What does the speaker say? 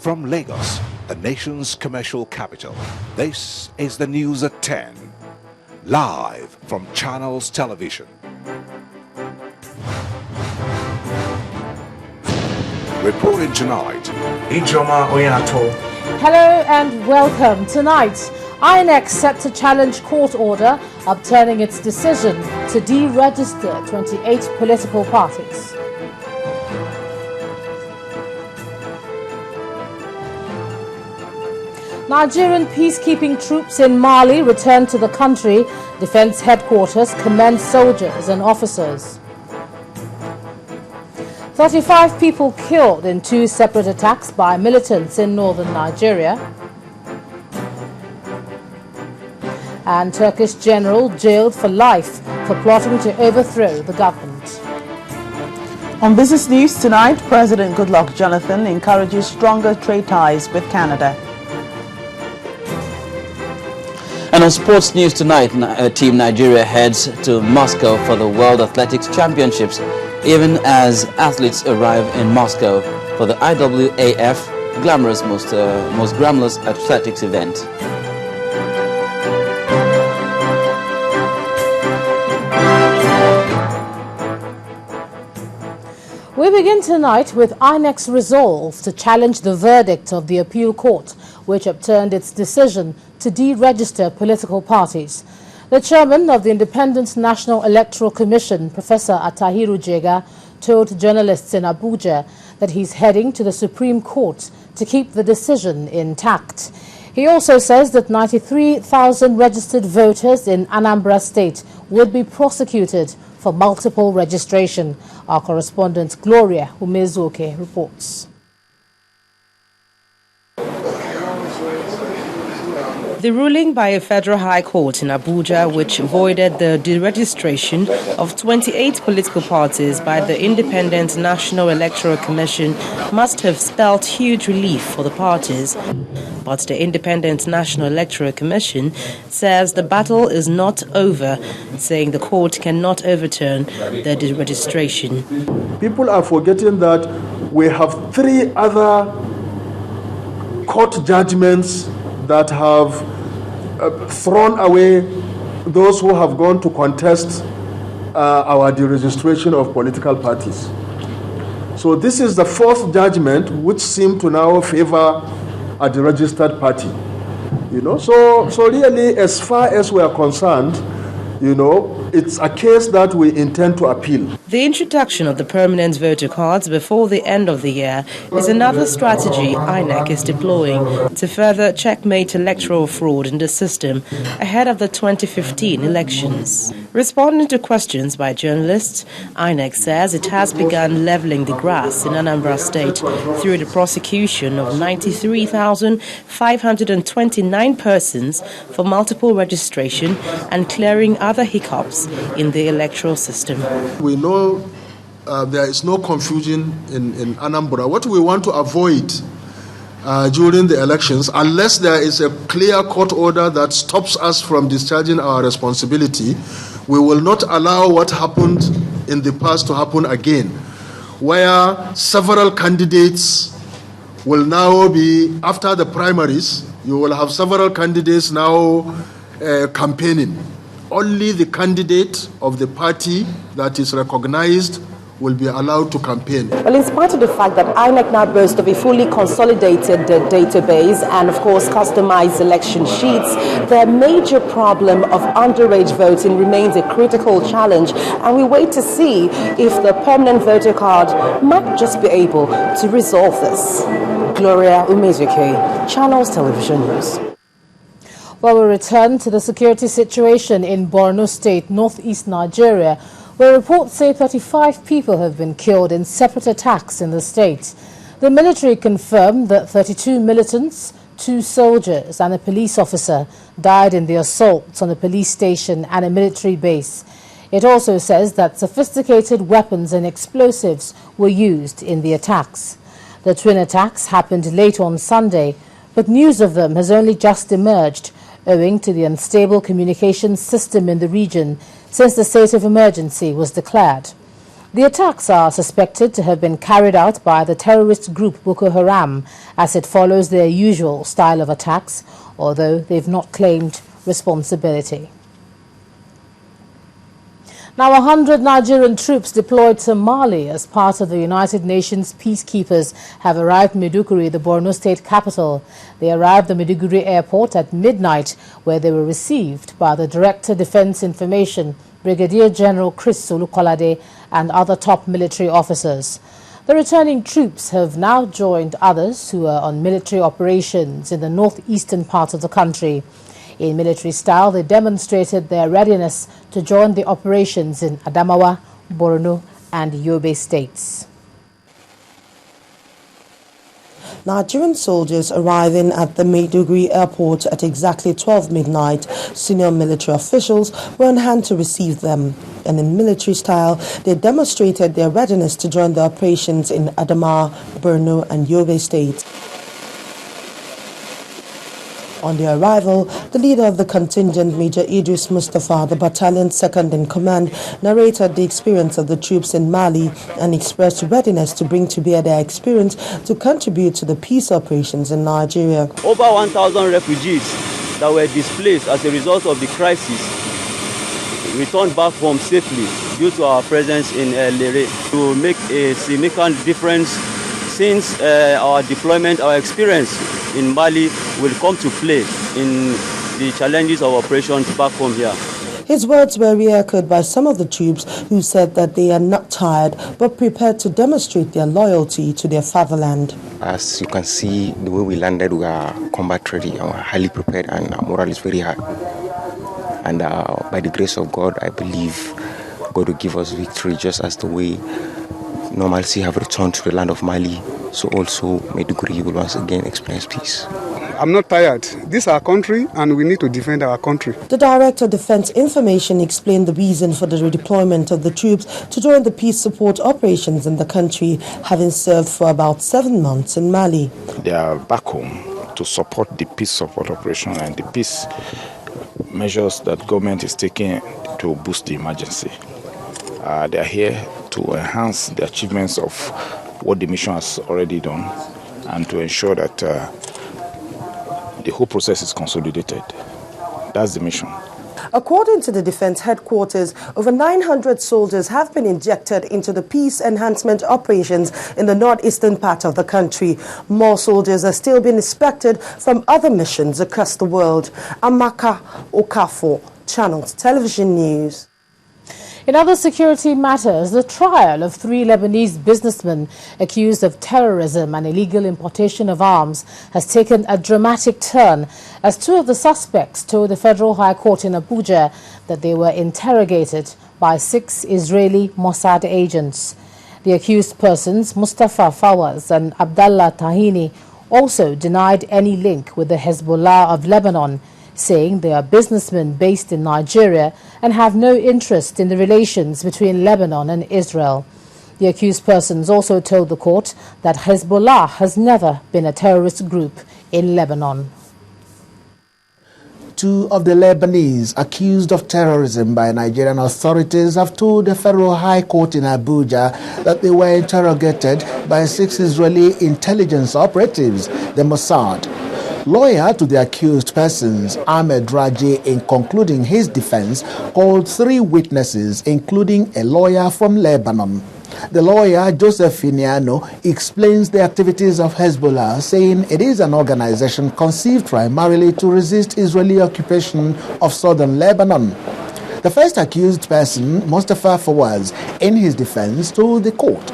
From Lagos, the nation's commercial capital, this is the news at 10, live from Channels Television. Reporting tonight, Ijoma Oyato. Hello and welcome. Tonight, INEC set to challenge court order upturning its decision to deregister 28 political parties. Nigerian peacekeeping troops in Mali returned to the country. Defense headquarters commend soldiers and officers. 35 people killed in 2 separate attacks by militants in northern Nigeria. And Turkish general jailed for life for plotting to overthrow the government. On Business News tonight, President Goodluck Jonathan encourages stronger trade ties with Canada. And on sports news tonight, Team Nigeria heads to Moscow for the World Athletics Championships, even as athletes arrive in Moscow for the IAAF most glamorous athletics event. We begin tonight with INEC's resolve to challenge the verdict of the appeal court, which upturned its decision to deregister political parties. The chairman of the Independent National Electoral Commission, Professor Atahiru Jega, told journalists in Abuja that he's heading to the Supreme Court to keep the decision intact. He also says that 93,000 registered voters in Anambra State would be prosecuted for multiple registration. Our correspondent Gloria Umezuke reports. The ruling by a federal high court in Abuja, which voided the deregistration of 28 political parties by the Independent National Electoral Commission, must have spelled huge relief for the parties. But the Independent National Electoral Commission says the battle is not over, saying the court cannot overturn the deregistration. People are forgetting that we have 3 other court judgments that have thrown away those who have gone to contest our deregistration of political parties. So this is the 4th judgment which seemed to now favor a deregistered party. So really, as far as we are concerned, it's a case that we intend to appeal. The introduction of the permanent voter cards before the end of the year is another strategy INEC is deploying to further checkmate electoral fraud in the system ahead of the 2015 elections. Responding to questions by journalists, INEC says it has begun leveling the grass in Anambra State through the prosecution of 93,529 persons for multiple registration and clearing other hiccups in the electoral system. We know there is no confusion in Anambra. What we want to avoid during the elections, unless there is a clear court order that stops us from discharging our responsibility, we will not allow what happened in the past to happen again, where several candidates will now be, after the primaries, you will have several candidates now campaigning. Only the candidate of the party that is recognized will be allowed to campaign. Well, in spite of the fact that INEC now boasts of a fully consolidated database and, of course, customized election sheets, the major problem of underage voting remains a critical challenge, and we wait to see if the permanent voter card might just be able to resolve this. Gloria Umezuke, Channels Television News. Well, we return to the security situation in Borno State, northeast Nigeria, where reports say 35 people have been killed in separate attacks in the state. The military confirmed that 32 militants, 2 soldiers and a police officer died in the assaults on a police station and a military base. It also says that sophisticated weapons and explosives were used in the attacks. The twin attacks happened late on Sunday, but news of them has only just emerged, owing to the unstable communications system in the region since the state of emergency was declared. The attacks are suspected to have been carried out by the terrorist group Boko Haram, as it follows their usual style of attacks, although they've not claimed responsibility. Now, 100 Nigerian troops deployed to Mali as part of the United Nations peacekeepers have arrived Maiduguri, the Borno state capital. They arrived at Maiduguri airport at midnight, where they were received by the Director Defense Information, Brigadier General Chris Olukolade, and other top military officers. The returning troops have now joined others who are on military operations in the northeastern part of the country. In military style, they demonstrated their readiness to join the operations in Adamawa, Borno, and Yobe states. Nigerian soldiers arriving at the Maiduguri airport at exactly 12 midnight, senior military officials were on hand to receive them. And in military style, they demonstrated their readiness to join the operations in Adamawa, Borno, and Yobe states. On their arrival, the leader of the contingent, Major Idris Mustafa, the battalion's second in command, narrated the experience of the troops in Mali and expressed readiness to bring to bear their experience to contribute to the peace operations in Nigeria. Over 1,000 refugees that were displaced as a result of the crisis returned back home safely due to our presence in Lere to make a significant difference since our deployment, our experience in Mali will come to play in the challenges of operations back home here. His words were re-echoed by some of the troops who said that they are not tired but prepared to demonstrate their loyalty to their fatherland. As you can see, the way we landed, we are combat ready and we're highly prepared, and our morale is very high. And by the grace of God, I believe God will give us victory, just as the way normalcy have returned to the land of Mali, so also Maiduguri will once again experience peace. I'm not tired. This is our country and we need to defend our country. The Director of Defense Information explained the reason for the redeployment of the troops to join the peace support operations in the country, having served for about 7 months in Mali. They are back home to support the peace support operation and the peace measures that government is taking to boost the emergency. They are here to enhance the achievements of what the mission has already done and to ensure that the whole process is consolidated. That's the mission. According to the Defense Headquarters, over 900 soldiers have been injected into the peace enhancement operations in the northeastern part of the country. More soldiers are still being expected from other missions across the world. Amaka Okafor, Channels Television News. In other security matters, the trial of 3 Lebanese businessmen accused of terrorism and illegal importation of arms has taken a dramatic turn, as 2 of the suspects told the Federal High Court in Abuja that they were interrogated by 6 Israeli Mossad agents. The accused persons, Mustafa Fawaz and Abdallah Tahini, also denied any link with the Hezbollah of Lebanon, saying they are businessmen based in Nigeria and have no interest in the relations between Lebanon and Israel. The accused persons also told the court that Hezbollah has never been a terrorist group in Lebanon. 2 of the Lebanese accused of terrorism by Nigerian authorities have told the Federal High Court in Abuja that they were interrogated by 6 Israeli intelligence operatives, the Mossad. Lawyer to the accused persons, Ahmed Raji, in concluding his defense, called 3 witnesses, including a lawyer from Lebanon. The lawyer, Joseph Finiano, explains the activities of Hezbollah, saying it is an organization conceived primarily to resist Israeli occupation of southern Lebanon. The first accused person, Mustafa Fawaz, in his defense told the court